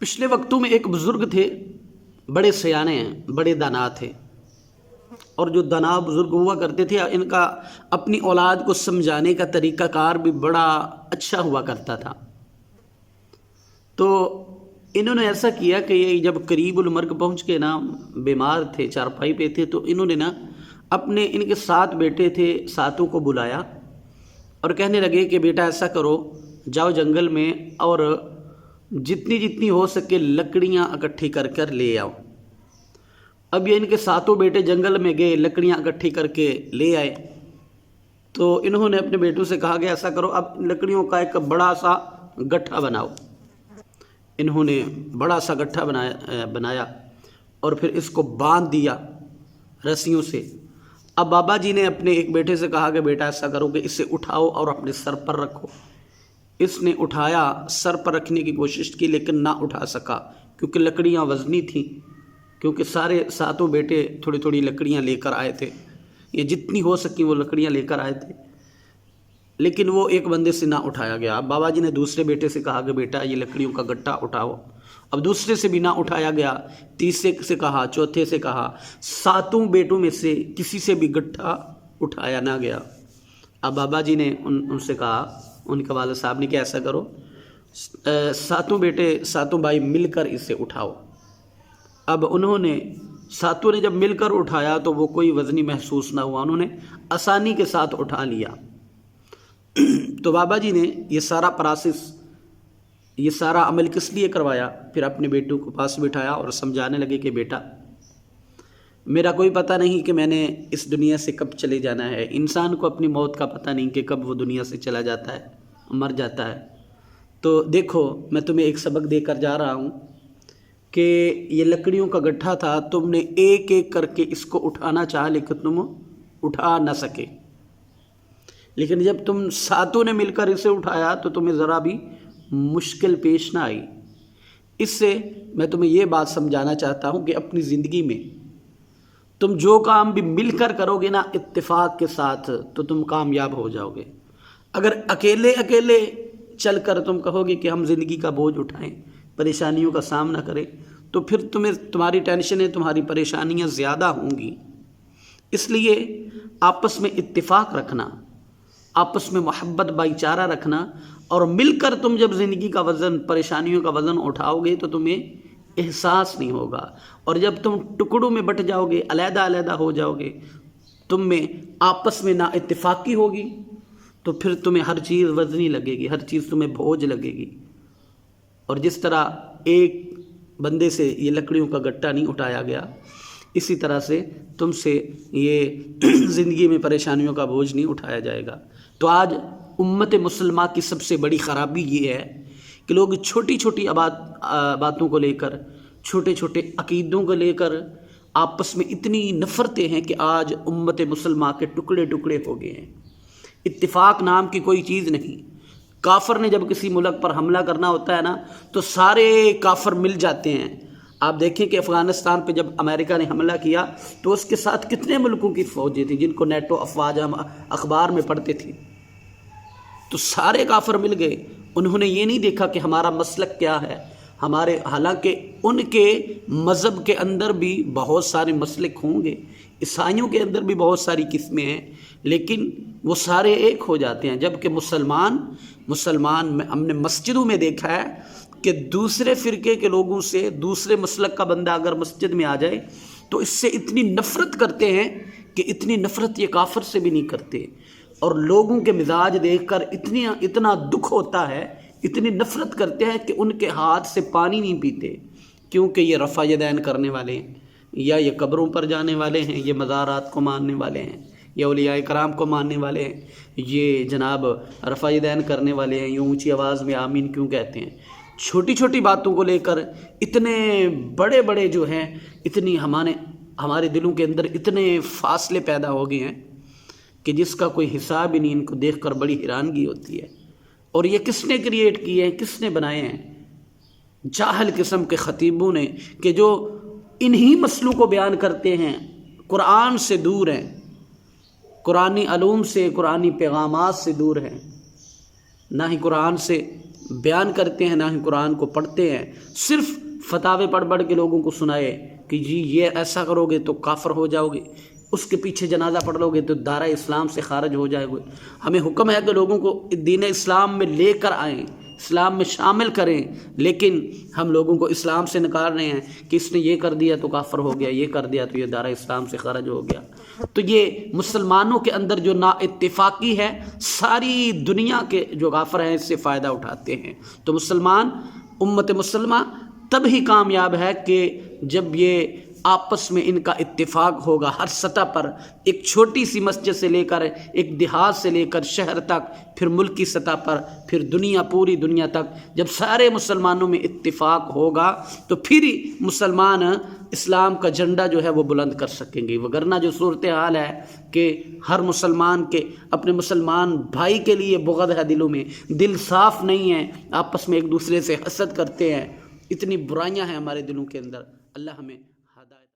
پچھلے وقتوں میں ایک بزرگ تھے، بڑے سیانے ہیں، بڑے دانا تھے، اور جو دانا بزرگ ہوا کرتے تھے ان کا اپنی اولاد کو سمجھانے کا طریقہ کار بھی بڑا اچھا ہوا کرتا تھا۔ تو انہوں نے ایسا کیا کہ یہ جب قریب المرگ پہنچ کے نا بیمار تھے، چارپائی پہ تھے، تو انہوں نے نا اپنے ان کے 7 بیٹے تھے، 7 کو بلایا اور کہنے لگے کہ بیٹا ایسا کرو، جاؤ جنگل میں اور جتنی ہو سکے لکڑیاں اکٹھی کر کر لے آؤ۔ اب یہ ان کے 7 بیٹے جنگل میں گئے، لکڑیاں اکٹھی کر کے لے آئے۔ تو انہوں نے اپنے بیٹوں سے کہا کہ ایسا کرو، اب لکڑیوں کا ایک بڑا سا گٹھا بناؤ۔ انہوں نے بڑا سا گٹھا بنایا اور پھر اس کو باندھ دیا رسیوں سے۔ اب بابا جی نے اپنے ایک بیٹے سے کہا کہ بیٹا ایسا کرو کہ اسے اٹھاؤ اور اپنے سر پر رکھو۔ اس نے اٹھایا، سر پر رکھنے کی کوشش کی لیکن نہ اٹھا سکا، کیونکہ لکڑیاں وزنی تھیں، کیونکہ سارے 7 بیٹے تھوڑی تھوڑی لکڑیاں لے کر آئے تھے، یہ جتنی ہو سکی وہ لکڑیاں لے کر آئے تھے، لیکن وہ ایک بندے سے نہ اٹھایا گیا۔ اب بابا جی نے دوسرے بیٹے سے کہا کہ بیٹا یہ لکڑیوں کا گٹھا اٹھاؤ۔ اب دوسرے سے بھی نہ اٹھایا گیا، تیسرے سے کہا، چوتھے سے کہا، 7 بیٹوں میں سے کسی سے بھی گٹھا اٹھایا نہ گیا۔ اب بابا جی نے ان سے کہا، ان کے والد صاحب نے کہ ایسا کرو، 7 بیٹے 7 بھائی مل کر اسے اٹھاؤ۔ اب انہوں نے 7 نے جب مل کر اٹھایا تو وہ کوئی وزنی محسوس نہ ہوا، انہوں نے آسانی کے ساتھ اٹھا لیا۔ تو بابا جی نے یہ سارا پروسیس، یہ سارا عمل کس لیے کروایا؟ پھر اپنے بیٹوں کو پاس بٹھایا اور سمجھانے لگے کہ بیٹا میرا کوئی پتہ نہیں کہ میں نے اس دنیا سے کب چلے جانا ہے، انسان کو اپنی موت کا پتہ نہیں کہ کب وہ دنیا سے چلا جاتا ہے، مر جاتا ہے۔ تو دیکھو میں تمہیں ایک سبق دے کر جا رہا ہوں کہ یہ لکڑیوں کا گٹھا تھا، تم نے ایک ایک کر کے اس کو اٹھانا چاہا لیکن تم اٹھا نہ سکے، لیکن جب تم 7 نے مل کر اسے اٹھایا تو تمہیں ذرا بھی مشکل پیش نہ آئی۔ اس سے میں تمہیں یہ بات سمجھانا چاہتا ہوں کہ اپنی زندگی میں تم جو کام بھی مل کر کرو گے نا اتفاق کے ساتھ تو تم کامیاب ہو جاؤ گے۔ اگر اکیلے چل کر تم کہو گے کہ ہم زندگی کا بوجھ اٹھائیں، پریشانیوں کا سامنا کریں، تو پھر تمہاری ٹینشنیں، تمہاری پریشانیاں زیادہ ہوں گی۔ اس لیے آپس میں اتفاق رکھنا، آپس میں محبت بھائی چارہ رکھنا، اور مل کر تم جب زندگی کا وزن، پریشانیوں کا وزن اٹھاؤ گے تو تمہیں احساس نہیں ہوگا، اور جب تم ٹکڑوں میں بٹ جاؤ گے، علیحدہ ہو جاؤ گے، تم میں آپس میں نا اتفاقی ہوگی، تو پھر تمہیں ہر چیز وزنی لگے گی، ہر چیز تمہیں بوجھ لگے گی۔ اور جس طرح ایک بندے سے یہ لکڑیوں کا گٹھا نہیں اٹھایا گیا، اسی طرح سے تم سے یہ زندگی میں پریشانیوں کا بوجھ نہیں اٹھایا جائے گا۔ تو آج امت مسلمہ کی سب سے بڑی خرابی یہ ہے کہ لوگ چھوٹی چھوٹی باتوں کو لے کر، چھوٹے چھوٹے عقیدوں کو لے کر آپس میں اتنی نفرتیں ہیں کہ آج امت مسلمہ کے ٹکڑے ٹکڑے ہو گئے ہیں۔ اتفاق نام کی کوئی چیز نہیں۔ کافر نے جب کسی ملک پر حملہ کرنا ہوتا ہے نا تو سارے کافر مل جاتے ہیں۔ آپ دیکھیں کہ افغانستان پہ جب امریکہ نے حملہ کیا تو اس کے ساتھ کتنے ملکوں کی فوجیں تھیں جن کو نیٹو افواج ہم اخبار میں پڑھتے تھے، تو سارے کافر مل گئے۔ انہوں نے یہ نہیں دیکھا کہ ہمارا مسلک کیا ہے، حالانکہ ان کے مذہب کے اندر بھی بہت سارے مسلک ہوں گے، عیسائیوں کے اندر بھی بہت ساری قسمیں ہیں، لیکن وہ سارے ایک ہو جاتے ہیں۔ جبکہ مسلمان ہم نے مسجدوں میں دیکھا ہے کہ دوسرے فرقے کے لوگوں سے، دوسرے مسلک کا بندہ اگر مسجد میں آ جائے تو اس سے اتنی نفرت کرتے ہیں کہ اتنی نفرت یہ کافر سے بھی نہیں کرتے، اور لوگوں کے مزاج دیکھ کر اتنا دکھ ہوتا ہے، اتنی نفرت کرتے ہیں کہ ان کے ہاتھ سے پانی نہیں پیتے، کیونکہ یہ رفع یدین کرنے والے ہیں، یا یہ قبروں پر جانے والے ہیں، یہ مزارات کو ماننے والے ہیں، یا اولیاء کرام کو ماننے والے ہیں، یہ جناب رفع یدین کرنے والے ہیں، یہ اونچی آواز میں آمین کیوں کہتے ہیں؟ چھوٹی چھوٹی باتوں کو لے کر اتنے بڑے بڑے جو ہیں، اتنی ہمارے دلوں کے اندر اتنے فاصلے پیدا ہو گئے ہیں کہ جس کا کوئی حساب ہی نہیں۔ ان کو دیکھ کر بڑی حیرانگی ہوتی ہے۔ اور یہ کس نے کریٹ کیے ہیں، کس نے بنائے ہیں؟ جاہل قسم کے خطیبوں نے، کہ جو انہی مسئلوں کو بیان کرتے ہیں، قرآن سے دور ہیں، قرآنی علوم سے، قرآنی پیغامات سے دور ہیں، نہ ہی قرآن سے بیان کرتے ہیں نہ ہی قرآن کو پڑھتے ہیں، صرف فتاوے پڑھ پڑھ کے لوگوں کو سنائے کہ جی یہ ایسا کرو گے تو کافر ہو جاؤ گے، اس کے پیچھے جنازہ پڑھ لو گے تو دائرہ اسلام سے خارج ہو جائے گے۔ ہمیں حکم ہے کہ لوگوں کو دین اسلام میں لے کر آئیں، اسلام میں شامل کریں، لیکن ہم لوگوں کو اسلام سے نکال رہے ہیں کہ اس نے یہ کر دیا تو کافر ہو گیا، یہ کر دیا تو یہ دائرہ اسلام سے خارج ہو گیا۔ تو یہ مسلمانوں کے اندر جو نا اتفاقی ہے، ساری دنیا کے جو کافر ہیں اس سے فائدہ اٹھاتے ہیں۔ تو مسلمان، امت مسلمہ تب ہی کامیاب ہے کہ جب یہ آپس میں ان کا اتفاق ہوگا ہر سطح پر، ایک چھوٹی سی مسجد سے لے کر ایک دیہات سے لے کر شہر تک، پھر ملکی سطح پر، پھر دنیا، پوری دنیا تک جب سارے مسلمانوں میں اتفاق ہوگا تو پھر ہی مسلمان اسلام کا جھنڈا جو ہے وہ بلند کر سکیں گے۔ وگرنہ جو صورتحال ہے کہ ہر مسلمان کے اپنے مسلمان بھائی کے لیے بغض ہے دلوں میں، دل صاف نہیں ہے، آپس میں ایک دوسرے سے حسد کرتے ہیں، اتنی برائیاں ہیں ہمارے دلوں کے اندر۔ اللہ ہمیں